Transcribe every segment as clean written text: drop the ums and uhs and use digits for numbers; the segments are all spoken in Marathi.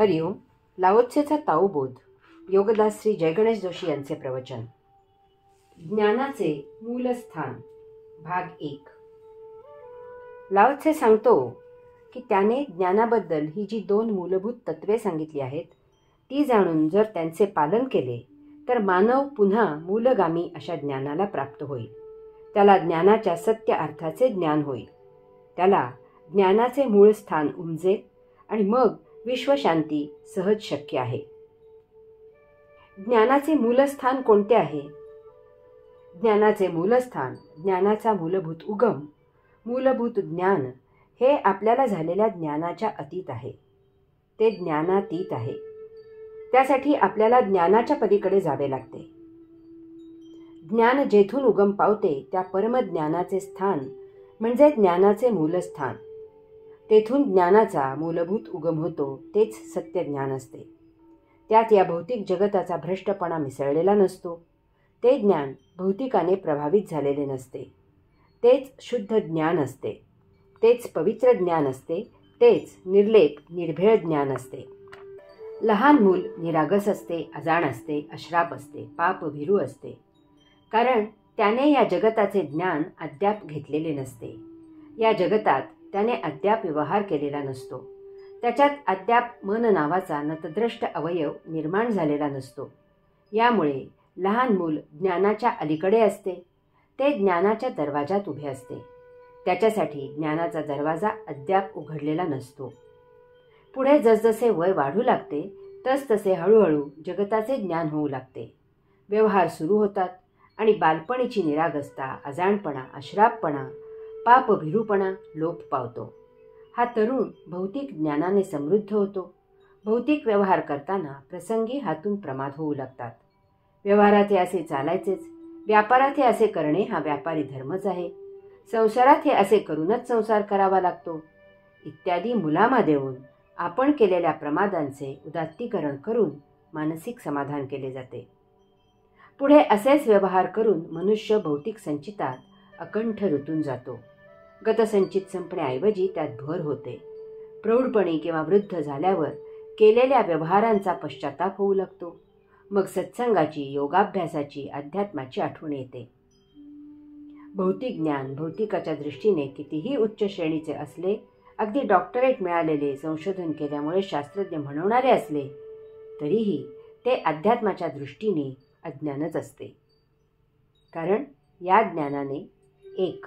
हरिओम. लाओत्सेचा ताओबोध. योगदास श्री जयगणेश जोशी यांचे प्रवचन. ज्ञानाचे मूलस्थान भाग 1. लाओत्से सांगतो की त्याने ज्ञानाबद्दल ही जी 2 मूलभूत तत्वे सांगितली आहेत ती जाणून जर त्यांचे पालन केले तर मानव पुन्हा मूलगामी अशा ज्ञानाला प्राप्त होईल. त्याला ज्ञानाच्या सत्य अर्थाचे ज्ञान होईल. त्याला ज्ञानाचे मूळ स्थान उमजेल आणि मग विश्वशांती सहज शक्य आहे. ज्ञानाचे मूलस्थान कोणते आहे? ज्ञानाचे मूलस्थान, ज्ञानाचा मूलभूत उगम, मूलभूत ज्ञान हे आपल्याला झालेल्या ज्ञानाच्या अतीत आहे. ते ज्ञानातीत आहे. त्यासाठी आपल्याला ज्ञानाच्या पलीकडे जावे लागते. ज्ञान जेथून उगम पावते त्या परमज्ञानाचे स्थान म्हणजे ज्ञानाचे मूलस्थान. तेथून ज्ञानाचा मूलभूत उगम होतो. तेच सत्य ज्ञान असते. त्यात या भौतिक जगताचा भ्रष्टपणा मिसळलेला नसतो. ते ज्ञान भौतिकाने प्रभावित झालेले नसते. तेच शुद्ध ज्ञान असते. तेच पवित्र ज्ञान असते. तेच निर्लेप निर्भेळ ज्ञान असते. लहान मूल निरागस असते, अजाण असते, अश्राप असते, पाप भीरू असते. कारण त्याने या जगताचे ज्ञान अद्याप घेतलेले नसते. या जगतात त्याने अद्याप व्यवहार केलेला नसतो. त्याच्यात अद्याप मन नावाचा नतद्रष्ट अवयव निर्माण झालेला नसतो. यामुळे लहान मूल ज्ञानाच्या अलीकडे असते. ते ज्ञानाच्या दरवाजात उभे असते. त्याच्यासाठी ज्ञानाचा दरवाजा अद्याप उघडलेला नसतो. पुढे जसजसे वय वाढू लागते तसतसे हळूहळू जगताचे ज्ञान होऊ लागते. व्यवहार सुरू होतात आणि बालपणीची निरागसता, अजाणपणा, अश्रापपणा, पापभीरूपणा लोप पावतो. हा तरुण भौतिक ज्ञानाने समृद्ध होतो. भौतिक व्यवहार करताना प्रसंगी हातून प्रमाद होऊ लागतात. व्यवहारात हे असे चालायचेच, व्यापारात हे असे करणे हा व्यापारी धर्मच आहे, संसारात हे असे करूनच संसार करावा लागतो इत्यादी मुलामा देऊन आपण केलेल्या प्रमादांचे उदात्तीकरण करून मानसिक समाधान केले जाते. पुढे असेच व्यवहार करून मनुष्य भौतिक संचितात अकंठ ऋतून जातो. गतसंचित संपण्याऐवजी त्यात भर होते. प्रौढपणी किंवा वृद्ध झाल्यावर केलेल्या व्यवहारांचा पश्चाताप होऊ लागतो. मग सत्संगाची, योगाभ्यासाची, अध्यात्माची आठवण येते. भौतिक ज्ञान भौतिकाच्या दृष्टीने कितीही उच्च श्रेणीचे असले, अगदी डॉक्टरेट मिळालेले, संशोधन केल्यामुळे शास्त्रज्ञ म्हणवणारे असले तरीही ते अध्यात्माच्या दृष्टीने अज्ञानच असते. कारण या ज्ञानाने 1.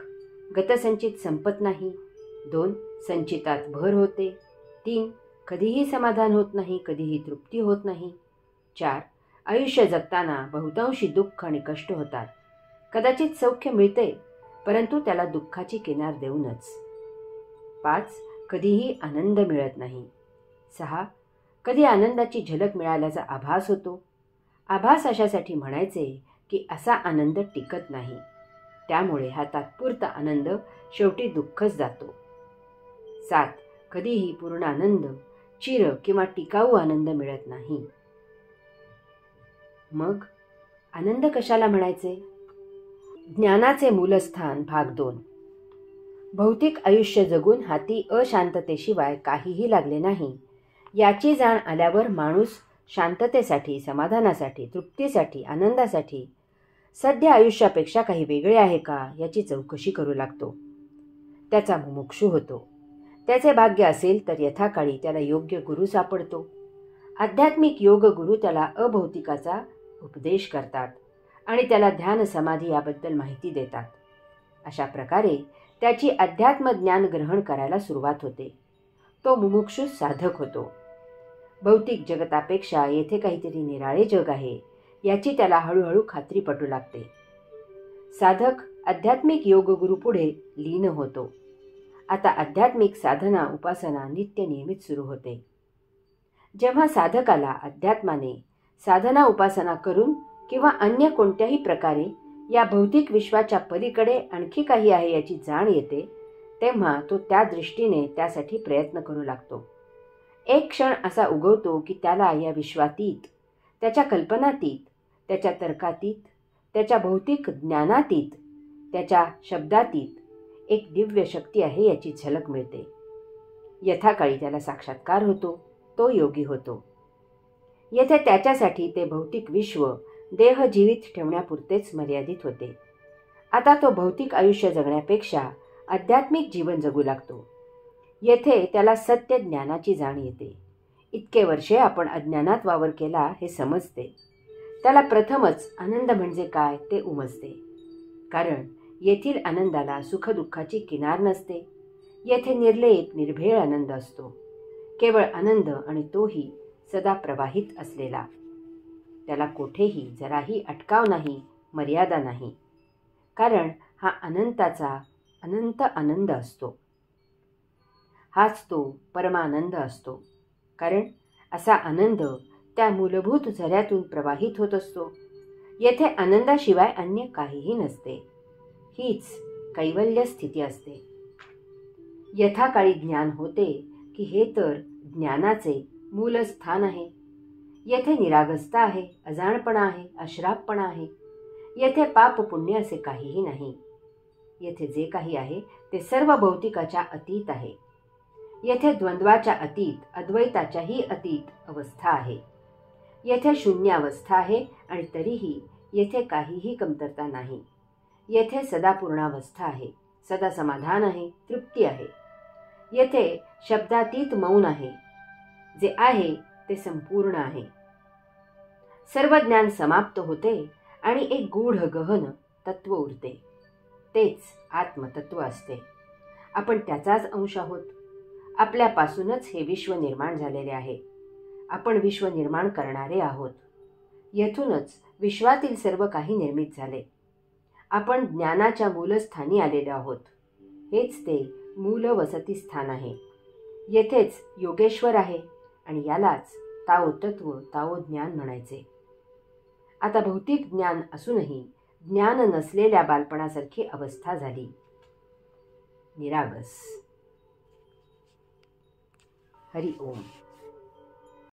गतसंचित संपत नाही, 2. संचितात भर होते, 3. कधीही समाधान होत नाही, कधीही तृप्ती होत नाही, 4. आयुष्य जगताना बहुतांशी दुःख आणि कष्ट होतात. कदाचित सौख्य मिळते परंतु त्याला दुःखाची किनार देऊनच. 5. कधीही आनंद मिळत नाही. 6. कधी आनंदाची झलक मिळाल्याचा आभास होतो. आभास अशासाठी म्हणायचे की असा आनंद टिकत नाही. त्यामुळे हा तात्पुरता आनंद शेवटी दुःखच जातो. 7. कधीही पूर्ण आनंद, चिर किंवा टिकाऊ आनंद मिळत नाही. मग आनंद कशाला म्हणायचे? ज्ञानाचे मूलस्थान भाग 2. भौतिक आयुष्य जगून हाती अशांततेशिवाय काहीही लागले नाही याची जाण आल्यावर माणूस शांततेसाठी, समाधानासाठी, तृप्तीसाठी, आनंदासाठी सध्या आयुष्यापेक्षा काही वेगळे आहे का याची चौकशी करू लागतो. त्याचा मुमुक्षू होतो. त्याचे भाग्य असेल तर यथाकाळी त्याला योग्य गुरु सापडतो. आध्यात्मिक योग गुरु त्याला अभौतिकाचा उपदेश करतात आणि त्याला ध्यान समाधी याबद्दल माहिती देतात. अशा प्रकारे त्याची अध्यात्म ज्ञान ग्रहण करायला सुरुवात होते. तो मुमुक्षू साधक होतो. भौतिक जगतापेक्षा येथे काहीतरी निराळे जग आहे याची त्याला हळूहळू खात्री पटू लागते. साधक आध्यात्मिक योगगुरू पुढे लीन होतो. आता आध्यात्मिक साधना उपासना नित्य नियमित सुरू होते. जेव्हा साधकाला अध्यात्माने साधना उपासना करून किंवा अन्य कोणत्याही प्रकारे या भौतिक विश्वाच्या पलीकडे आणखी काही आहे याची जाण येते तेव्हा तो त्या दृष्टीने त्यासाठी प्रयत्न करू लागतो. एक क्षण असा उगवतो की त्याला या विश्वातीत, त्याच्या कल्पनातीत, त्याच्या तर्कातीत, त्याच्या भौतिक ज्ञानातीत, त्याच्या शब्दातीत एक दिव्य शक्ती आहे याची झलक मिळते. यथाकाळी त्याला साक्षात्कार होतो. तो योगी होतो. येथे त्याच्यासाठी ते भौतिक विश्व देह जीवित ठेवण्यापुरतेच मर्यादित होते. आता तो भौतिक आयुष्य जगण्यापेक्षा आध्यात्मिक जीवन जगू लागतो. येथे त्याला सत्य ज्ञानाची जाण येते. इतके वर्षे आपण अज्ञानात वावर केला हे समजते. त्याला प्रथमच आनंद म्हणजे काय ते उमजते. कारण येथील आनंदाला सुखदुःखाची किनार नसते. येथे निर्लेप निर्भेळ आनंद असतो. केवळ आनंद आणि तोही सदा प्रवाहित असलेला. त्याला कोठेही जराही अटकाव नाही, मर्यादा नाही. कारण हा अनंताचा अनंत आनंद असतो. हाच तो परमानंद असतो. कारण असा आनंद त्या मूलभूत झऱ्यातून प्रवाहित होत असतो. येथे आनंदाशिवाय अन्य काहीही नसते. हीच कैवल्य स्थिती असते. यथाकाळी ज्ञान होते की हे तर ज्ञानाचे मूलस्थान आहे. येथे निरागसता आहे, अजाणपणा आहे, अश्रापपणा आहे. येथे पाप पुण्य असे काहीही नाही. येथे जे काही आहे ते सर्व भौतिकाच्या अतीत आहे. येथे द्वंद्वाच्या अतीत, अद्वैताच्याही अतीत अवस्था आहे. येथे शून्य अवस्था आहे आणि तरीही येथे काहीही कमतरता नाही. येथे सदा पूर्णावस्था आहे, सदा समाधान आहे, तृप्ती आहे. येथे शब्दातीत मौन आहे. जे आहे ते संपूर्ण आहे. सर्व ज्ञान समाप्त होते आणि एक गूढ गहन तत्व उरते. तेच आत्मतत्व असते. आपण त्याचाच अंश आहोत. आपल्यापासूनच हे विश्व निर्माण झालेले आहे. आपण विश्व निर्माण करणारे आहोत. येथूनच विश्वातील सर्व काही निर्मित झाले. आपण ज्ञानाच्या मूलस्थानी आलेले आहोत. हेच ते मूल वसती स्थान आहे. येथेच योगेश्वर आहे आणि यालाच ताओ तत्व, ताओ ज्ञान म्हणायचे. आता भौतिक ज्ञान असूनही ज्ञान नसलेल्या बालपणासारखी अवस्था झाली. निरागस. हरि ओम.